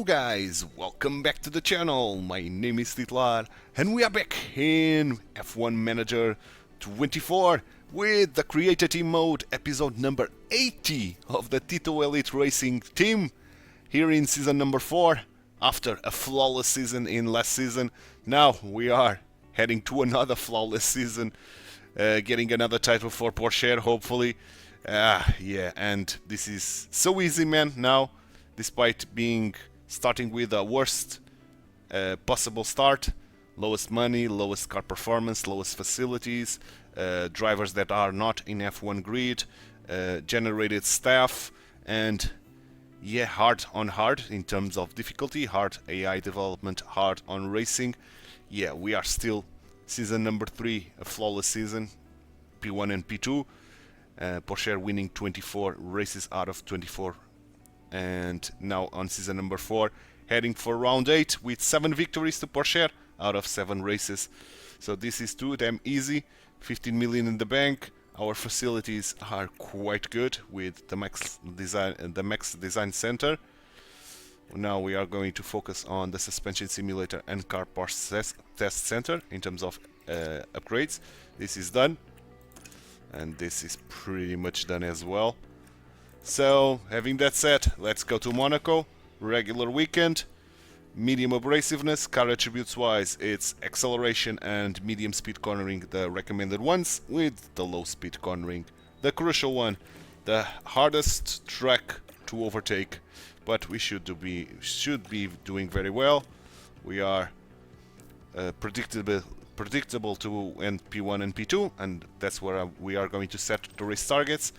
Hello guys, welcome back to the channel. My name is TituElite and we are back in F1 Manager 24 with the Creator Team Mode episode number 80 of the TituElite Racing team here in season number 4. After a flawless season in last season, now we are heading to another flawless season, getting another title for Porsche hopefully. Yeah, and this is so easy, man, now. Despite starting with the worst possible start, lowest money, lowest car performance, lowest facilities, drivers that are not in F1 grid, generated staff, and yeah, hard on hard in terms of difficulty, hard AI development, hard on racing. Yeah, we are still season number 3, a flawless season, P1 and P2, Porsche winning 24 races out of 24. And now on season number 4, heading for round 8 with 7 victories to Porsche out of 7 races. So this is too damn easy. 15 million in the bank. Our facilities are quite good with the Max Design Center. Now we are going to focus on the suspension simulator and car parts test center in terms of upgrades. This is done, and this is pretty much done as well. So, having that said, let's go to Monaco. Regular weekend, medium abrasiveness, car attributes wise, it's acceleration and medium speed cornering, the recommended ones, with the low speed cornering, the crucial one, the hardest track to overtake, but we should be doing very well. We are predictable to end P1 and P2, and that's where we are going to set the race targets.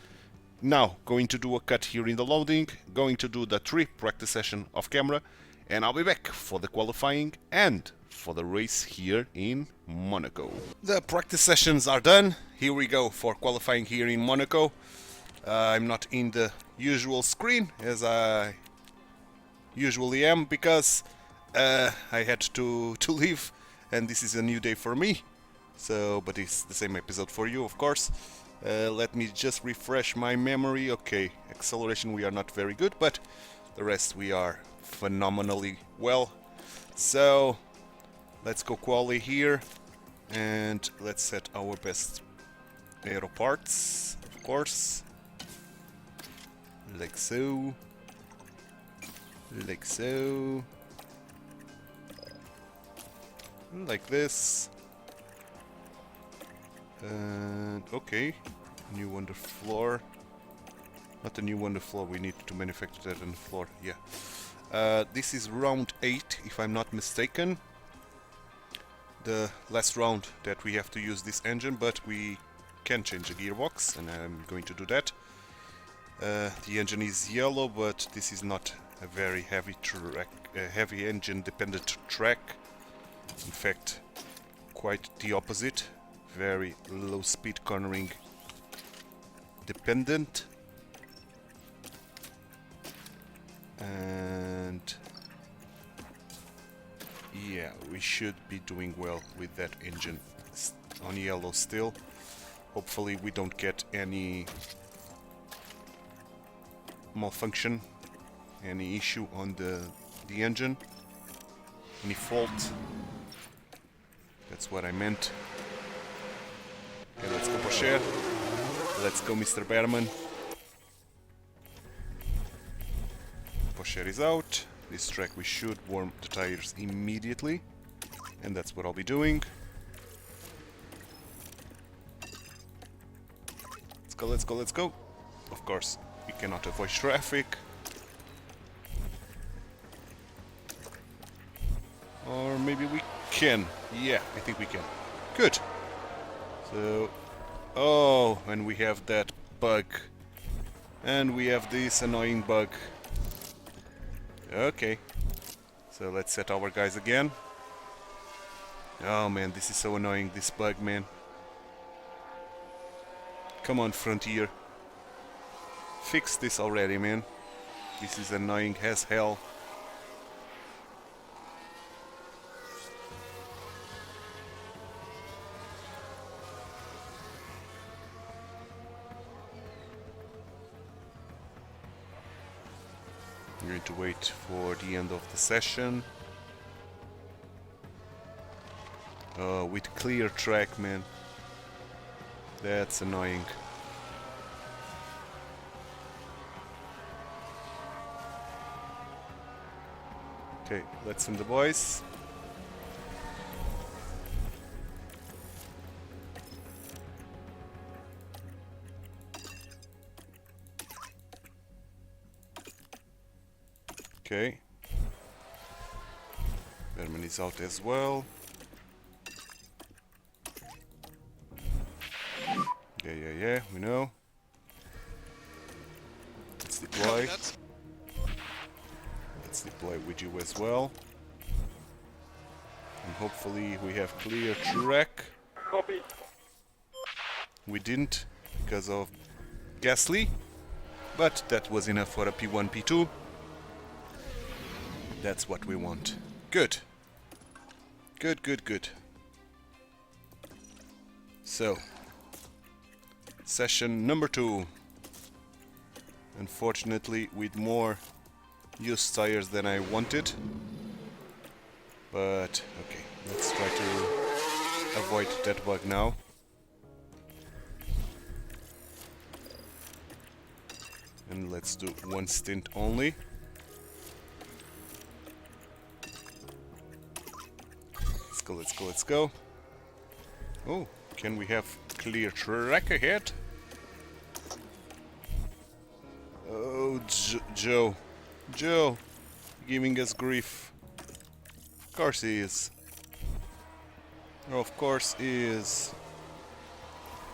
Now, going to do a cut here in the loading, going to do the 3 practice session off camera, and I'll be back for the qualifying and for the race here in Monaco. The practice sessions are done. Here we go for qualifying here in Monaco. I'm not in the usual screen as I usually am because I had to leave, and this is a new day for me. So, but it's the same episode for you, of course. Let me just refresh my memory. Okay, acceleration we are not very good, but the rest we are phenomenally well. So let's go quali here and let's set our best aero parts, of course, like so, like so, like this. And okay, new on the floor. Not a new on the floor, we need to manufacture that on the floor, yeah. This is round 8, if I'm not mistaken. The last round that we have to use this engine, but we can change the gearbox, and I'm going to do that. The engine is yellow, but this is not a very heavy track, heavy engine dependent track. In fact, quite the opposite. Very low speed cornering dependent, and yeah, we should be doing well with that engine on yellow still. Hopefully we don't get any malfunction, any issue on the engine, any fault. That's what I meant. Okay, let's go Porsche. Let's go Mr. Behrman. Porsche is out. This track we should warm the tires immediately, and that's what I'll be doing. Let's go, let's go, let's go. Of course, we cannot avoid traffic. Or maybe we can. Yeah, I think we can. Good. So, oh, and we have that bug. And we have this annoying bug. Okay. So let's set our guys again. Oh man, this is so annoying, this bug, man. Come on, Frontier. Fix this already, man. This is annoying as hell. I'm going to wait for the end of the session. With clear track, man. That's annoying. Okay, let's send the boys. Okay. Berman is out as well. Yeah, we know. Let's deploy. Let's deploy with you as well. And hopefully we have clear track. Copy. We didn't because of Gasly, but that was enough for a P1, P2. That's what we want. Good. Good. So, session number 2. Unfortunately, with more used tires than I wanted. But, okay, let's try to avoid that bug now. And let's do one stint only. Let's go. Oh, can we have clear track ahead? Oh, Joe, giving us grief. Of course he is. Of course he is.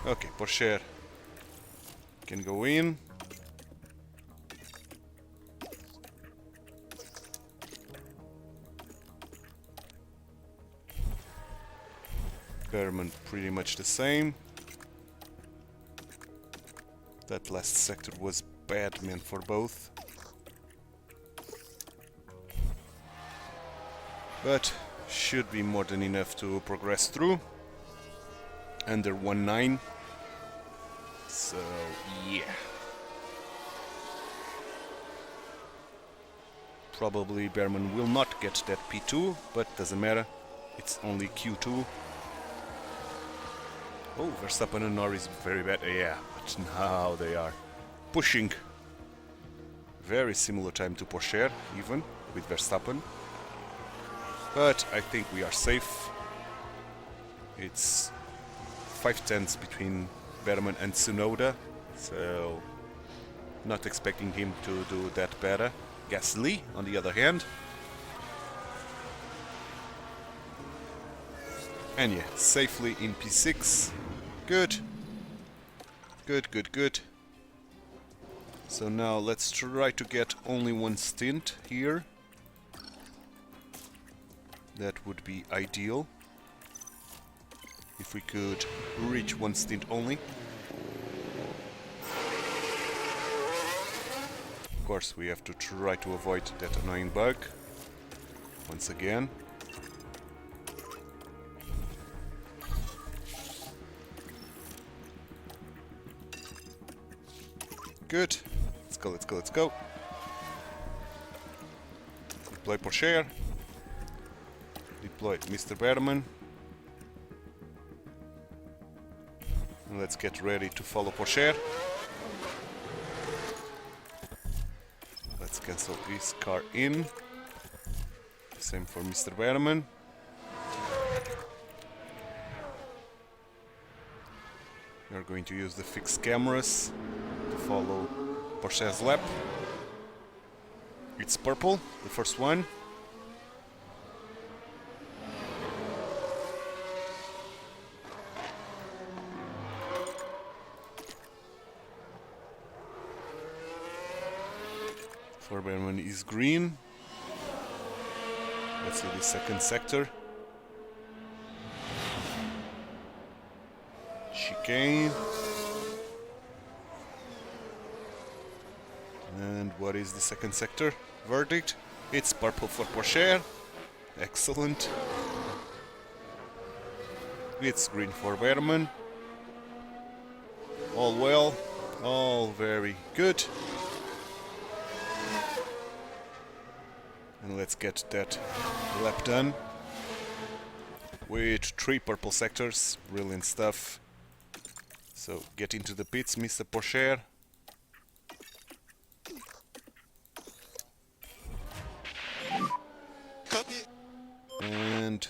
Okay, Porsche can go in. Berman pretty much the same. That last sector was bad, man, for both. But should be more than enough to progress through. Under 1.9. So, yeah. Probably Berman will not get that P2, but doesn't matter. It's only Q2. Oh, Verstappen and Norris very bad. Yeah, but now they are pushing. Very similar time to Porsche, even with Verstappen. But I think we are safe. It's 5/10 between Berman and Tsunoda, so not expecting him to do that better. Gasly, on the other hand. And yeah, safely in P6. Good. So now let's try to get only one stint here. That would be ideal. If we could reach one stint only. Of course, we have to try to avoid that annoying bug. Once again. Good. Let's go. Deploy Porsche. Deploy Mr. Berman. And let's get ready to follow Porsche. Let's cancel his car in. Same for Mr. Berman. We are going to use the fixed cameras to follow Porsche's lap. It's purple, the first one. For Berman is green. Let's see the second sector. Chicane. And what is the second sector? Verdict. It's purple for Porsche. Excellent. It's green for Berman. All well. All very good. And let's get that lap done with 3 purple sectors. Brilliant stuff. So get into the pits, Mr. Porsche. And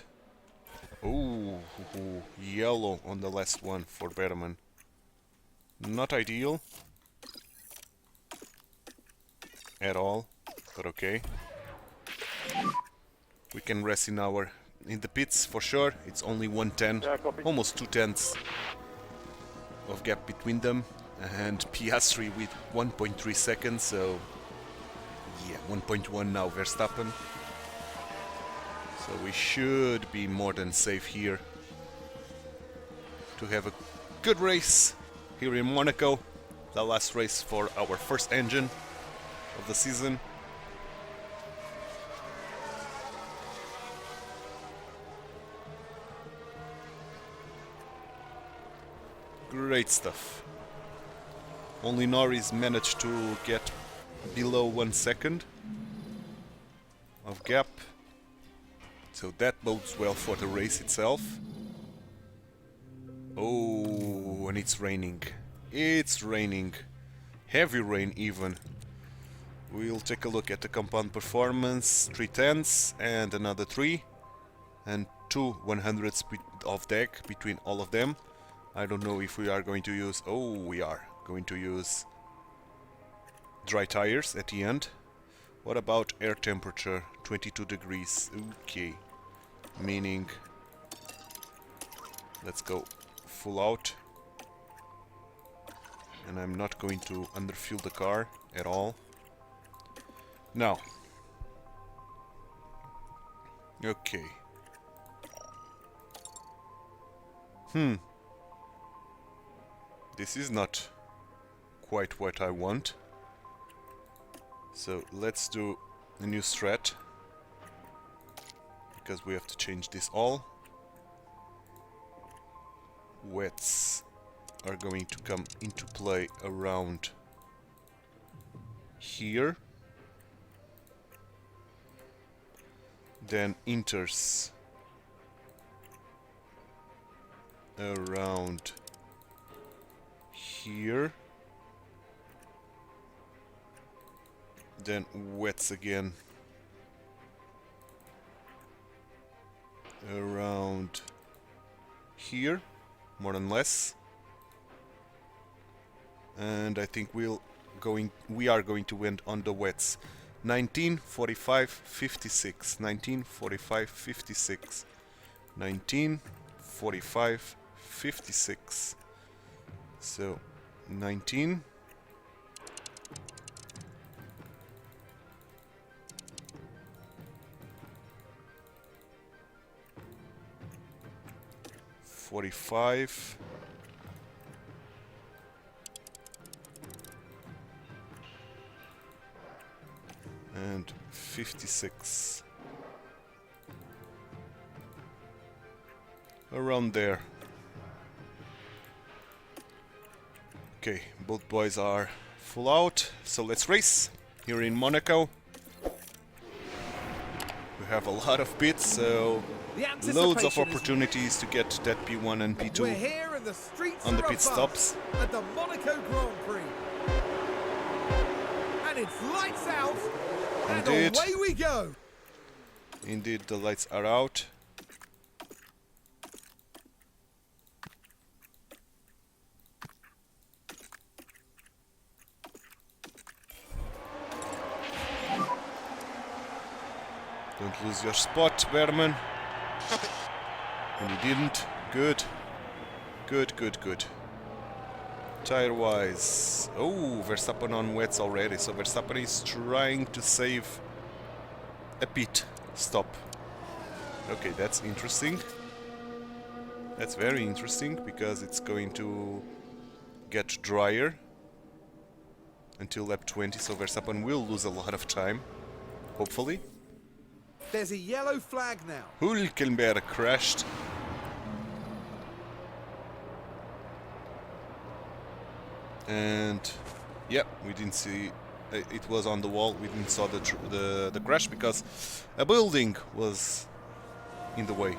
oh, yellow on the last one for Berman. Not ideal at all, but okay. We can rest in the pits for sure. It's only 110, almost 2/10 of gap between them, and Piastri with 1.3 seconds. So yeah, 1.1 now Verstappen. So we should be more than safe here to have a good race here in Monaco. The last race for our first engine of the season. Great stuff. Only Norris managed to get below 1 second of gap. So that bodes well for the race itself. Oh, and it's raining. It's raining. Heavy rain even. We'll take a look at the compound performance. 3 10s and another 3. And 2 100s of deck between all of them. I don't know if we are going to use... Oh, we are going to use dry tires at the end. What about air temperature? 22 degrees. Okay. Meaning... Let's go full out. And I'm not going to underfuel the car at all. Now. Okay. This is not quite what I want. So let's do a new strat. Because we have to change this all. Wets are going to come into play around here. Then inters around here. Then wets again around here, more or less. And I think we are going to end on the wets. 19, 45, 56. 19, 45, 56. 19, 45, 56. So 19. $45. And 56. Around there. Okay, both boys are full out, so let's race here in Monaco. We have a lot of pits, so loads of opportunities to get that P1 and P2 on the pit stops. At the Monaco Grand Prix. And it's lights out, and away we go. Indeed, the lights are out. Don't lose your spot, Berman. And he didn't. Good. Good, good, good. Tire-wise. Oh, Verstappen on wets already. So Verstappen is trying to save a pit stop. Okay, that's interesting. That's very interesting because it's going to get drier until lap 20. So Verstappen will lose a lot of time, hopefully. There's a yellow flag now. Hülkenberg crashed. And yeah, we didn't see it was on the wall. We didn't saw the crash because a building was in the way.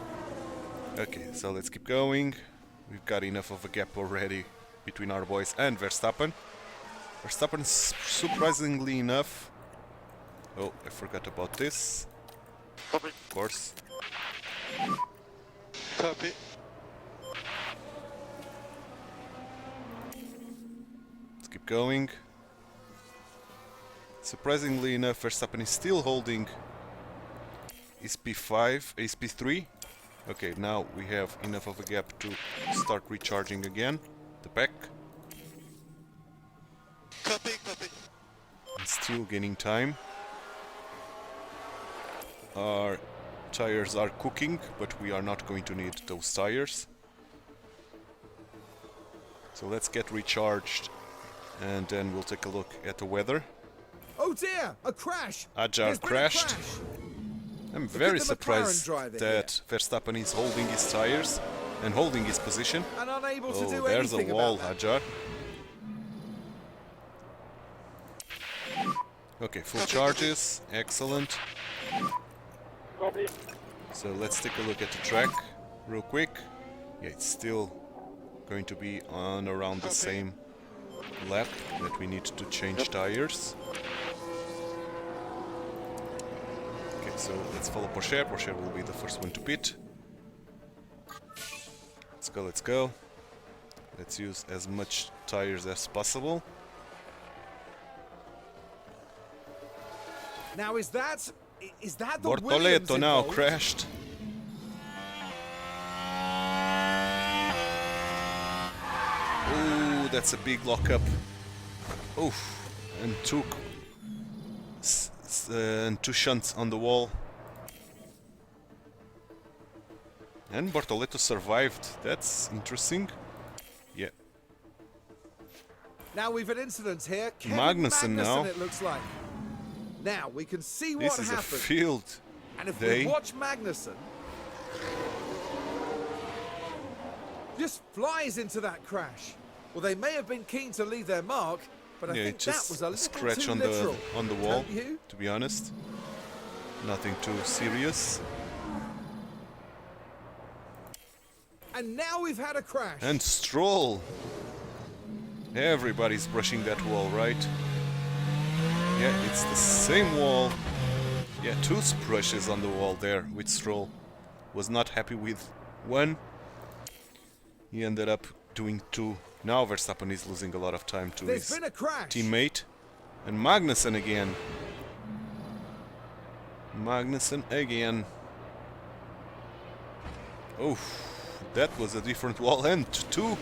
Okay, so let's keep going. We've got enough of a gap already between our boys and Verstappen. Verstappen, surprisingly enough... Oh, I forgot about this. Copy. Of course. Copy. Let's keep going. Surprisingly enough, Verstappen is still holding his P5, his P3. Okay, now we have enough of a gap to start recharging again the pack. Copy, copy. And still gaining time. Our tires are cooking, but we are not going to need those tires. So let's get recharged and then we'll take a look at the weather. Oh dear, a crash! Ajar There's been a crashed. crash. I'm Look very at the surprised McLaren driver that Verstappen is holding his tires and holding his position. And unable to Oh, do there's a anything wall, about that. Ajar. Okay, full charges, excellent. Copy. So let's take a look at the track real quick. Yeah, it's still going to be on around the same lap that we need to change tires. Okay, so let's follow Porsche. Porsche will be the first one to pit. Let's go, let's go. Let's use as much tires as possible. Now is that the Williams Bortoleto now involved? crashed. Ooh, that's a big lockup. Oof, and two shunts on the wall. And Bortoleto survived. That's interesting. Yeah. Now we've had incidents here. Kevin Magnussen now. It looks like. Now we can see This what is a happened. field And if day. we watch Magnussen, just flies into that crash. Well, they may have been keen to leave their mark, but I Yeah, think it's that just was a a little scratch too on literal. the wall, Don't you? to be honest. Nothing too serious. And now we've had a crash. And Stroll. Everybody's brushing that wall, right? Yeah, it's the same wall. Yeah, two brushes on the wall there with Stroll. Was not happy with one. He ended up doing two. Now Verstappen is losing a lot of time to There's his been a crash. teammate. And Magnussen again. Magnussen again. Oof. That was a different wall, and two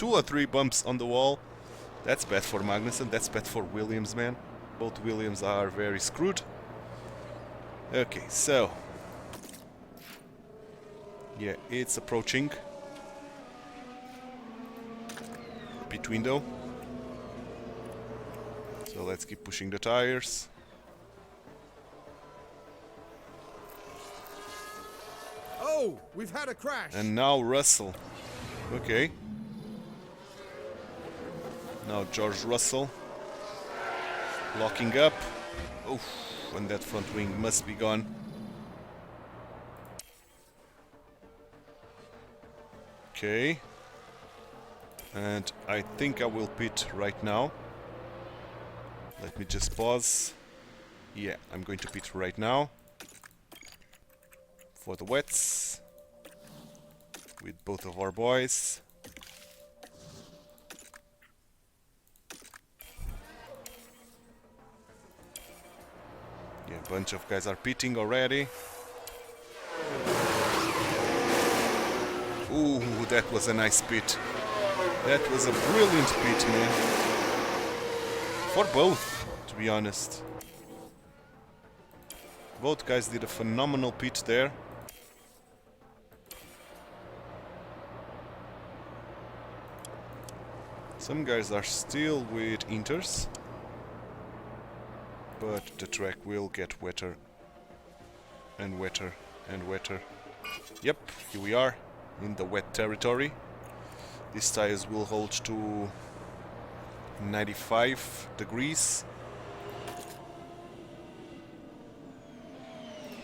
or three bumps on the wall. That's bad for Magnussen, that's bad for Williams, man. Both Williams are very screwed. Okay, so... yeah, it's approaching. Pit window. So let's keep pushing the tires. Oh, we've had a crash. And now Russell. Okay. Now George Russell. Locking up. Oof, and that front wing must be gone. Okay. And I think I will pit right now. Let me just pause. Yeah, I'm going to pit right now. For the wets. With both of our boys. Yeah, a bunch of guys are pitting already. Ooh, that was a nice pit. That was a brilliant pit, man. For both, to be honest. Both guys did a phenomenal pit there. Some guys are still with Inters. But the track will get wetter. And wetter and wetter. Yep, here we are in the wet territory. These tires will hold to 95 degrees.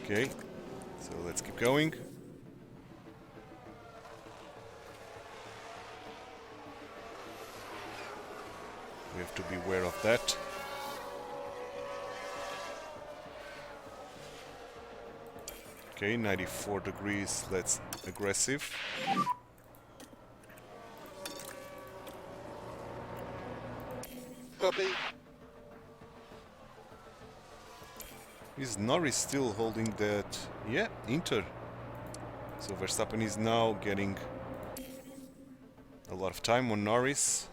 Okay, so let's keep going. We have to be aware of that. Okay, 94 degrees, let's aggressive. Copy. Is Norris still holding that? Yeah, Inter. So Verstappen is now getting a lot of time on Norris.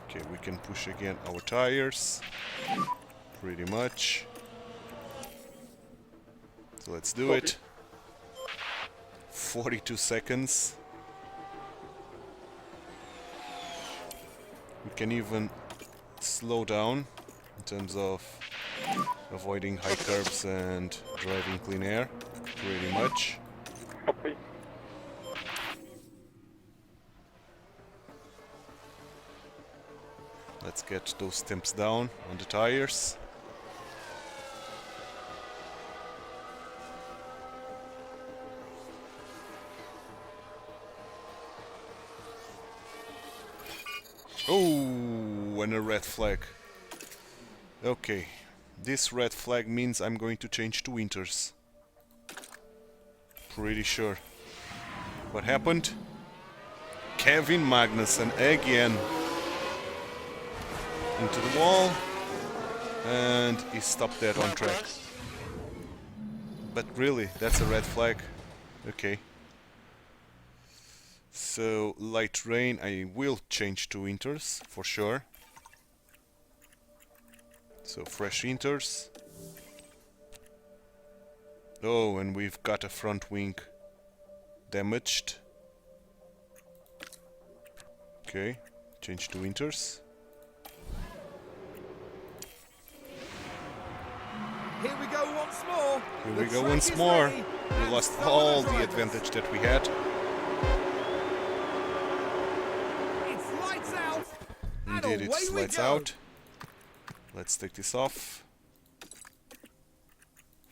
Okay, we can push again our tires. Pretty much. So let's do it. 42 seconds. We can even slow down in terms of avoiding high curbs and driving clean air. Pretty much. Copy. Let's get those temps down on the tires. Oh, and a red flag. Okay, this red flag means I'm going to change to Inters. Pretty sure. What happened? Kevin Magnussen again. Into the wall. And he stopped that on track. But really, that's a red flag. Okay. So, light rain, I will change to Inters, for sure. So, fresh Inters. Oh, and we've got a front wing damaged. Okay, change to Inters. Here we go once more. Here The we go track once is more. ready. We And lost so are all the drivers. advantage that we had. It's lights out. And Indeed, away it's we lights go. out. Let's take this off.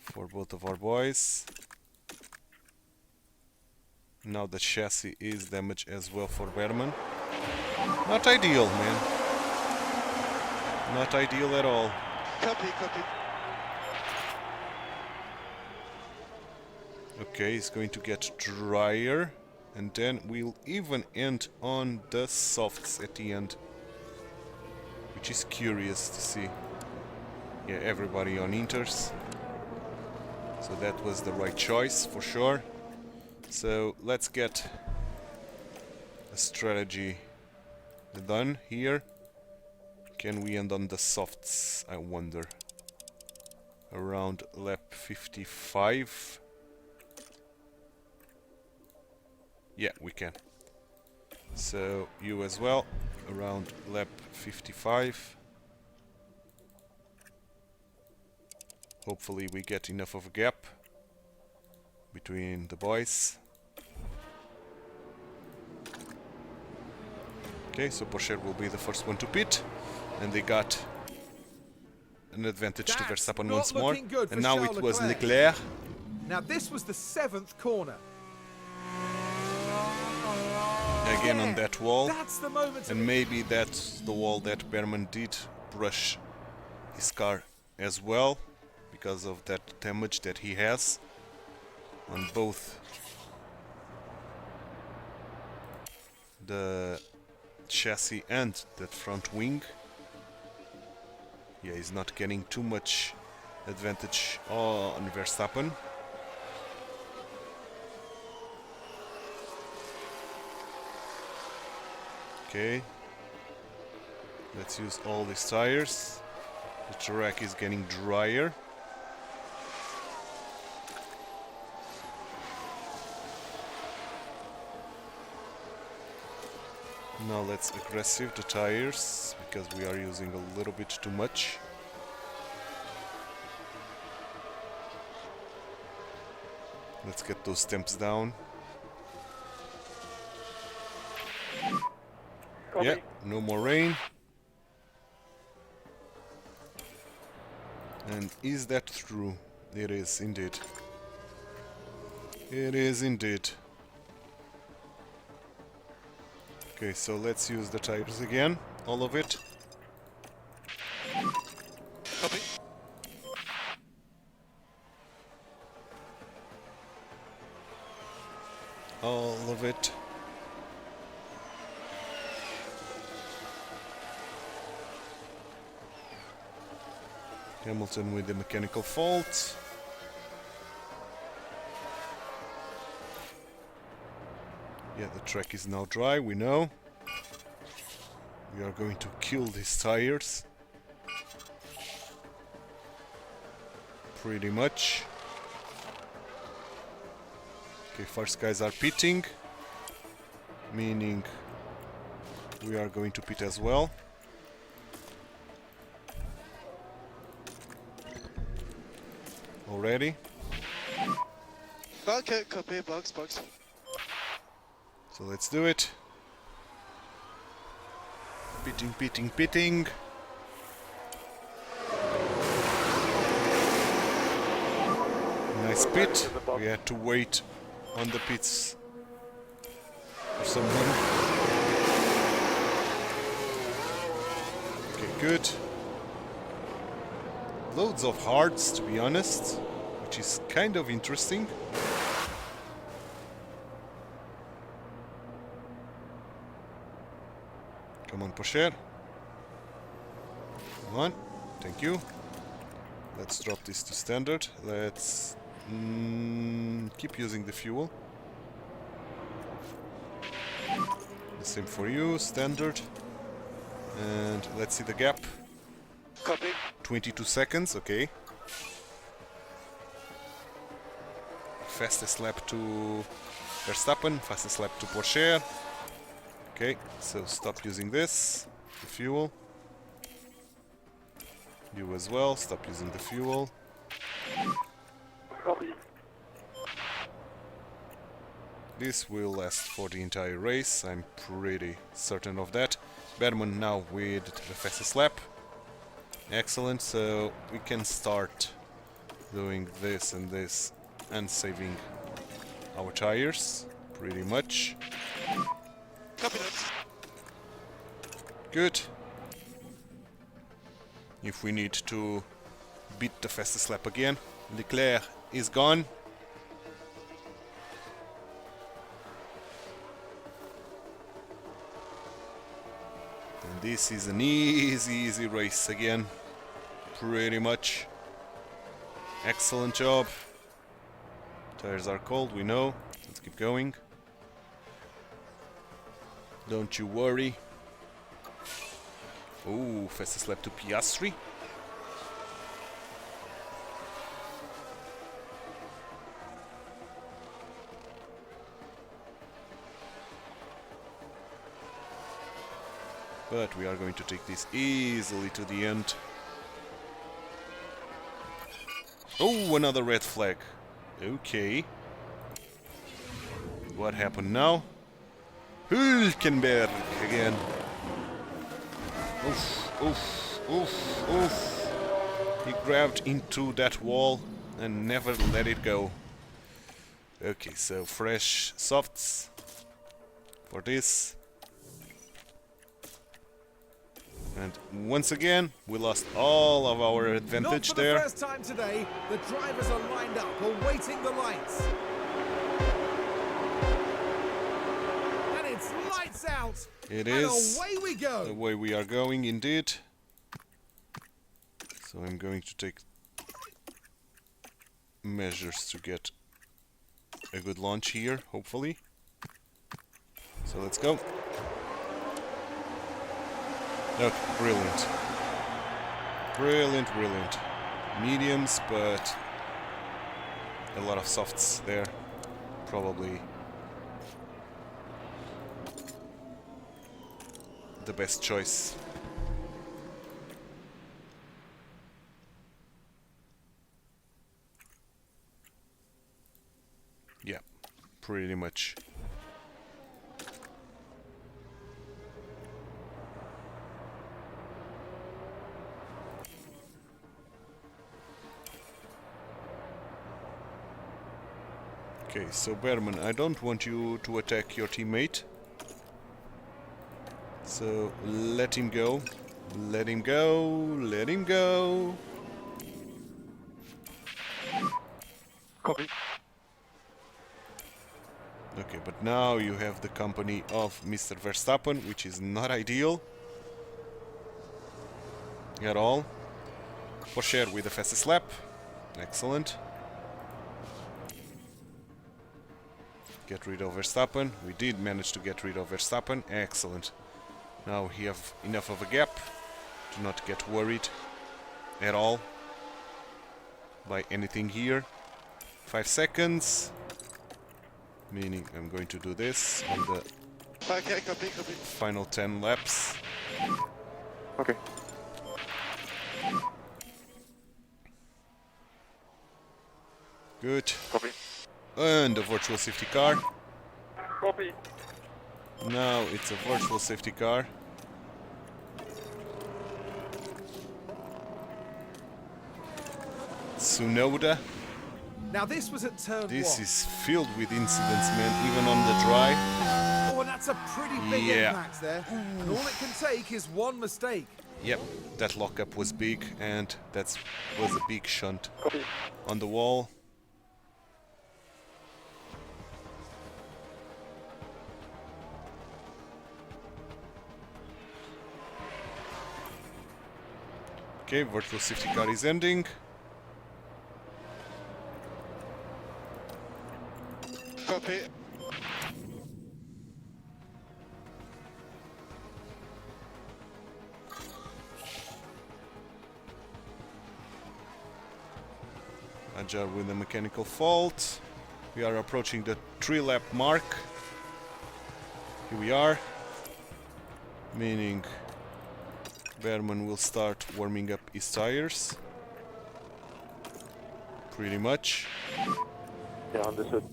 For both of our boys. Now the chassis is damaged as well for Berman. Not ideal, man. Not ideal at all. Copy, copy. Okay, it's going to get drier. And then we'll even end on the softs at the end. Which is curious to see. Yeah, everybody on Inters. So that was the right choice for sure. So let's get a strategy done here. Can we end on the softs, I wonder? Around lap 55. Yeah, we can. So you as well, around lap 55. Hopefully we get enough of a gap between the boys. Okay, so Porsche will be the first one to pit, and they got an advantage to That's Verstappen not once more. looking good for And now Charles it was Leclerc. Leclerc. Now this was the 7th corner. Again on Yeah, that wall. That's the moment. And maybe that's the wall that Berman did brush his car as well, because of that damage that he has on both the chassis and that front wing. Yeah, he's not getting too much advantage on Verstappen. Okay, let's use all these tires. The track is getting drier. Now let's aggressive the tires, because we are using a little bit too much. Let's get those temps down. Copy. Yeah, no more rain. And is that true? It is indeed. It is indeed. Okay, so let's use the tires again, all of it. Copy. All of it. Hamilton with the mechanical fault. Yeah, the track is now dry, we know. We are going to kill these tires. Pretty much. Okay, first guys are pitting. Meaning we are going to pit as well. Already. Okay, copy. Box. So let's do it. Pitting. Nice pit. We had to wait on the pits for someone. Okay, good. Loads of hearts, to be honest, which is kind of interesting. Come on, Porsche. Come on. Thank you. Let's drop this to standard. Let's keep using the fuel. The same for you, standard. And let's see the gap. Copy. 22 seconds, okay. Fastest lap to Verstappen, fastest lap to Porsche. Okay, so stop using this, the fuel. You as well, stop using the fuel. Copy. This will last for the entire race, I'm pretty certain of that. Berman now with the fastest lap. Excellent, so we can start doing this and saving our tires, pretty much. Copy that. Good. If we need to beat the fastest lap again. Leclerc is gone. And this is an easy race again. Pretty much. Excellent job. Tires are cold, we know. Let's keep going. Don't you worry. Oh, fastest lap to Piastri. But we are going to take this easily to the end. Oh, another red flag. Okay. What happened now? Hülkenberg again. Oof. He grabbed into that wall and never let it go. Okay, so fresh softs for this. And once again, we lost all of our advantage Not for there. the first time today, the drivers are lined up, awaiting the lights. And it's lights out. It And is away we go. the way we are going, indeed. So I'm going to take measures to get a good launch here, hopefully. So let's go. Okay, brilliant. Brilliant. Mediums, but a lot of softs there. Probably the best choice. Yeah, pretty much. Okay, so Berman, I don't want you to attack your teammate. So let him go. Let him go. Let him go. Copy. Okay, but now you have the company of Mr. Verstappen, which is not ideal at all. Porsche with the fastest lap. Excellent. Get rid of Verstappen. We did manage to get rid of Verstappen. Excellent. Now we have enough of a gap to not get worried at all by anything here. 5 seconds. Meaning I'm going to do this on the Okay, copy. final 10 laps. Okay. Good. Copy. And a virtual safety car. Copy. Now it's a virtual safety car. Tsunoda. Now this was at turn This one. is filled with incidents, man, even on the dry. Oh, and that's a pretty big Yeah. impact there. And all it can take is one mistake. Yep, that lockup was big, and that was a big shunt Copy. on the wall. Okay, virtual safety car is ending. Copy. Ajar with a mechanical fault. We are approaching the 3-lap mark. Here we are. Meaning Berman will start warming up his tires. Pretty much. Yeah, understood.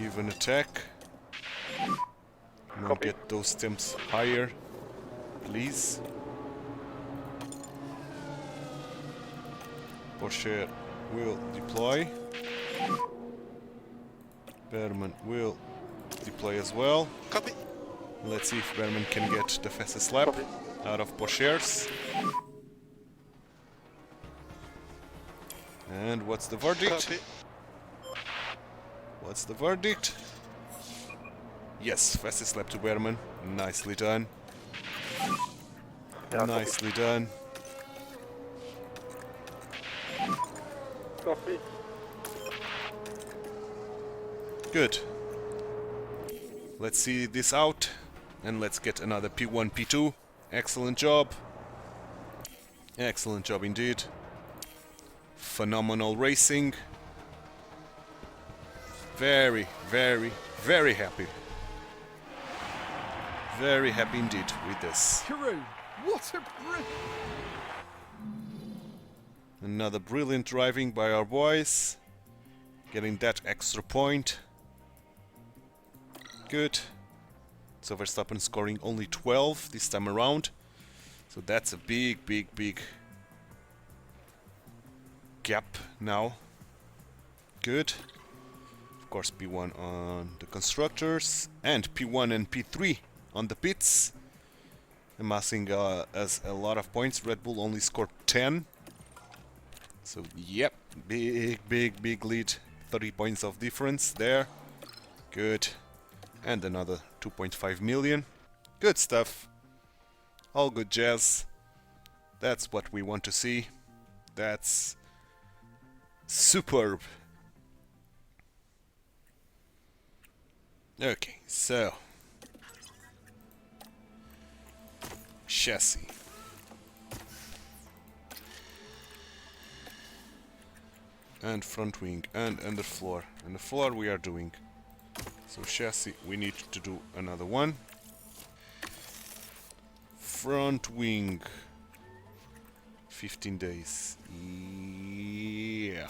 Even attack. Now Copy. get those temps higher, please. Porsche will deploy. Berman will deploy as well. Copy. Let's see if Berman can get the fastest lap Copy. out of Porsche's. And what's the verdict? Copy. What's the verdict? Yes, fastest lap to Berman. Nicely done. Yeah, Nicely done. Copy. Good. Let's see this out. And let's get another P1, P2. Excellent job. Excellent job indeed. Phenomenal racing. Very, very, very happy. Very happy indeed with this. Karoo, what a brilliant... Another brilliant driving by our boys. Getting that extra point. Good. So Verstappen scoring only 12 this time around. So that's a big, big, big gap now. Good. Of course, P1 on the constructors and P1 and P3 on the pits, amassing as a lot of points. Red Bull only scored 10. So, yep, big, big, big lead. 30 points of difference there. Good. And another 2.5 million. Good stuff. All good jazz. That's what we want to see. That's superb. Okay, so chassis. And front wing and underfloor. Underfloor we are doing. So chassis we need to do another one. Front wing 15 days. Yeah.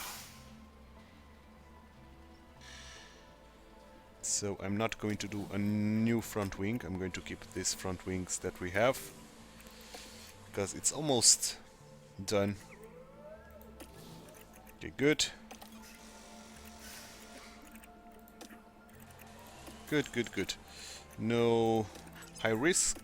So I'm not going to do a new front wing. I'm going to keep these front wings that we have, because it's almost Done. Okay, good. Good, good, good. No high risk.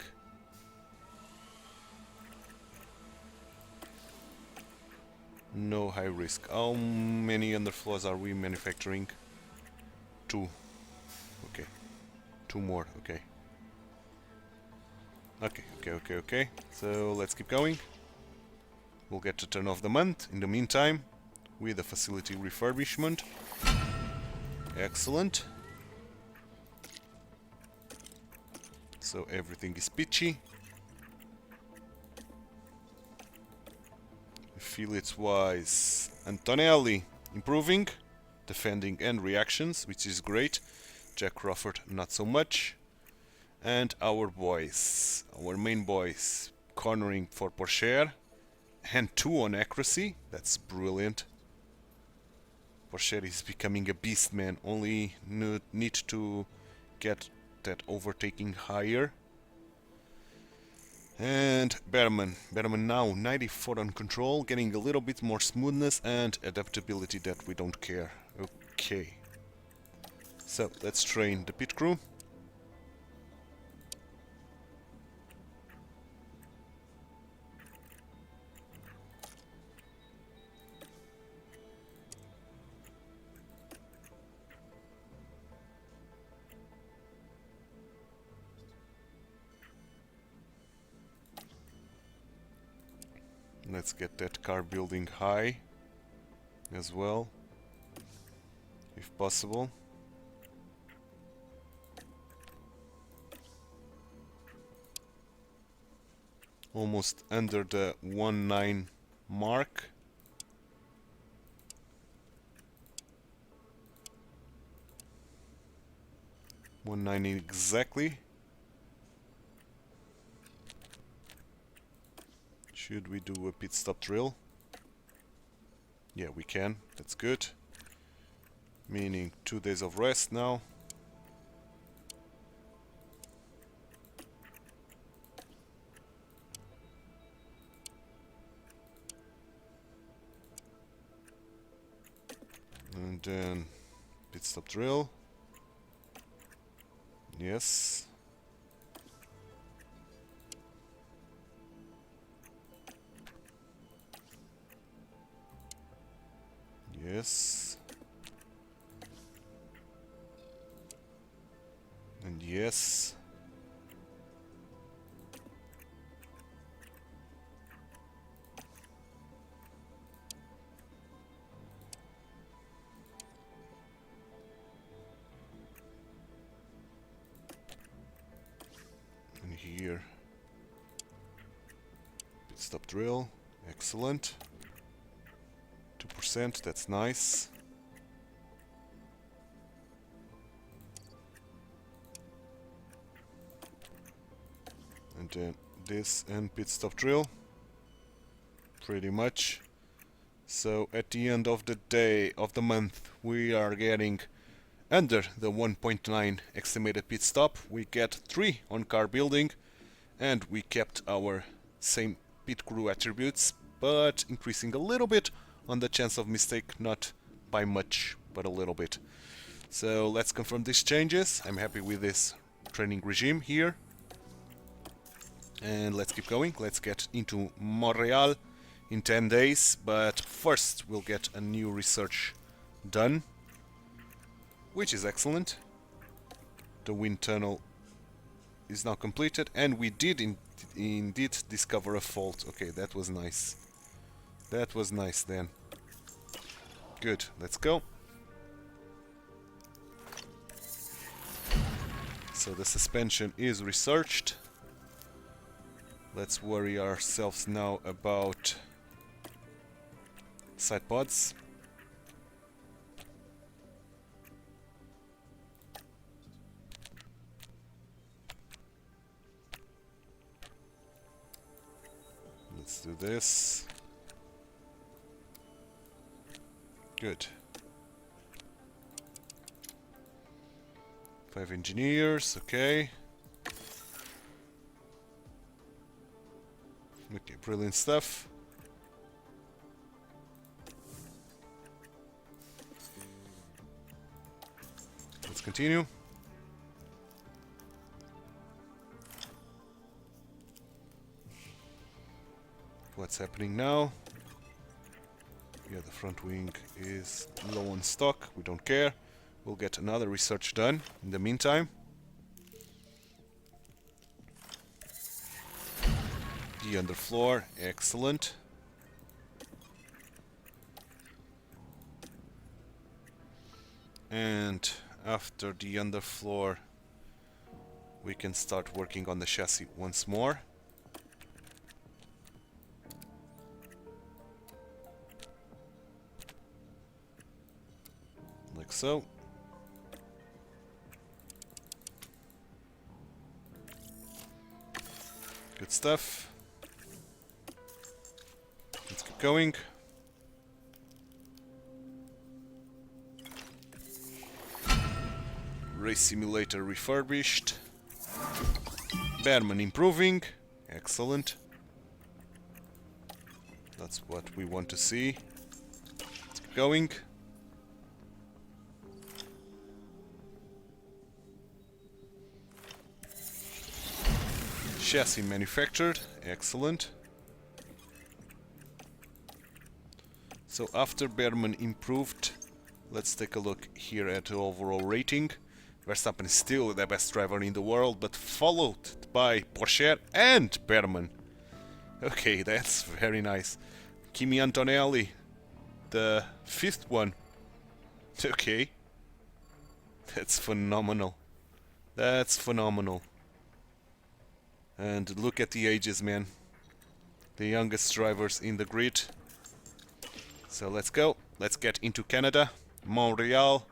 No high risk. How many underflows are we manufacturing? 2. Okay. 2 more, okay. Okay. So let's keep going. We'll get to turn of the month in the meantime with the facility refurbishment. Excellent. So everything is peachy. Affiliates wise, Antonelli improving, defending and reactions, which is great. Jack Crawford not so much. And our boys, our main boys, cornering for Porsche and 2 on accuracy. That's brilliant. Porsche is becoming a beast, man. Only need to get that overtaking higher. And Berman now 94 on control, getting a little bit more smoothness and adaptability that we don't care. Okay. So let's train the pit crew. Let's get that car building high as well, if possible. Almost under the 1.9 mark. .19 exactly. Should we do a pit stop drill? Yeah, we can. That's good. Meaning 2 days of rest now. And then pit stop drill. Yes. Yes. And yes. And here. Pit stop drill. Excellent. 2%, that's nice. And then this and pit stop drill. Pretty much. So at the end of the day, of the month, we are getting under the 1.9 estimated pit stop. We get 3 on car building, and we kept our same pit crew attributes, but increasing a little bit on the chance of mistake, not by much, but a little bit. So let's confirm these changes. I'm happy with this training regime here. And let's keep going. Let's get into Montreal in 10 days. But first we'll get a new research done, which is excellent. The wind tunnel is now completed, and we did indeed discover a fault. Okay, that was nice. That was nice then. Good, let's go. So the suspension is researched. Let's worry ourselves now about side pods. Let's do this. Good. 5 engineers, okay. Okay, brilliant stuff. continue. What's happening now? Yeah, the front wing is low on stock. We don't care. We'll get another research done in the meantime. The underfloor, excellent. And after the underfloor, we can start working on the chassis once more. Like so. Good stuff. Let's keep going. Race simulator refurbished. Behrman improving. Excellent. That's what we want to see. Let's keep going. Chassis manufactured. Excellent. So after Behrman improved, let's take a look here at the overall rating. Verstappen is still the best driver in the world, but followed by Porsche and Behrman. Okay, that's very nice. Kimi Antonelli, the 5th one. Okay. That's phenomenal. That's phenomenal. And look at the ages, man. The youngest drivers in the grid. So let's go. Let's get into Canada. Montreal.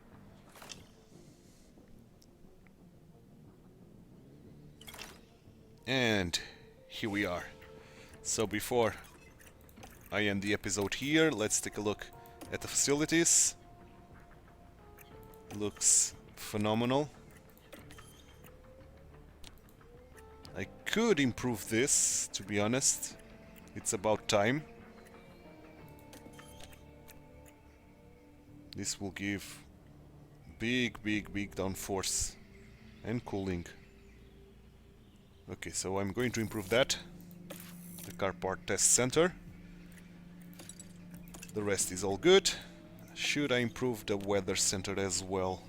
And here we are. So before I end the episode here, let's take a look at the facilities. Looks phenomenal. I could improve this, to be honest. It's about time. This will give big downforce and cooling. Okay, so I'm going to improve that. The car part test center. The rest is all good. Should I improve the weather center as well?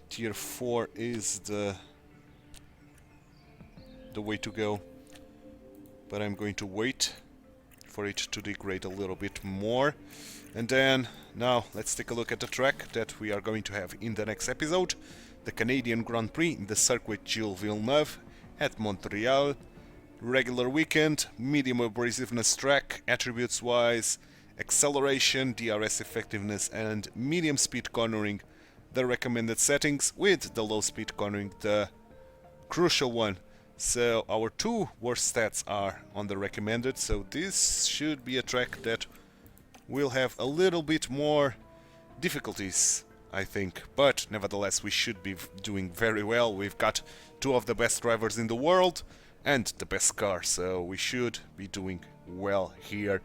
Tier 4 is the way to go. But I'm going to wait for it to degrade a little bit more. And then, now, let's take a look at the track that we are going to have in the next episode. The Canadian Grand Prix in the Circuit Gilles Villeneuve at Montreal. Regular weekend, medium abrasiveness track, attributes wise, acceleration, DRS effectiveness and medium speed cornering, the recommended settings, with the low speed cornering the crucial one. So our two worst stats are on the recommended, so this should be a track that will have a little bit more difficulties, I think, but nevertheless we should be doing very well. We've got two of the best drivers in the world and the best car, so we should be doing well here.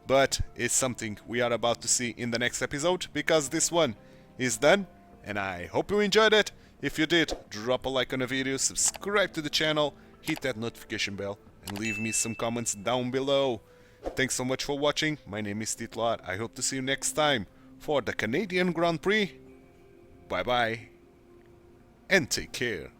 But it's something we are about to see in the next episode, because this one is done, and I hope you enjoyed it. If you did, drop a like on the video, subscribe to the channel, hit that notification bell, and leave me some comments down below. Thanks so much for watching. My name is TituElite. I hope to see you next time for the Canadian Grand Prix. Bye bye, and take care.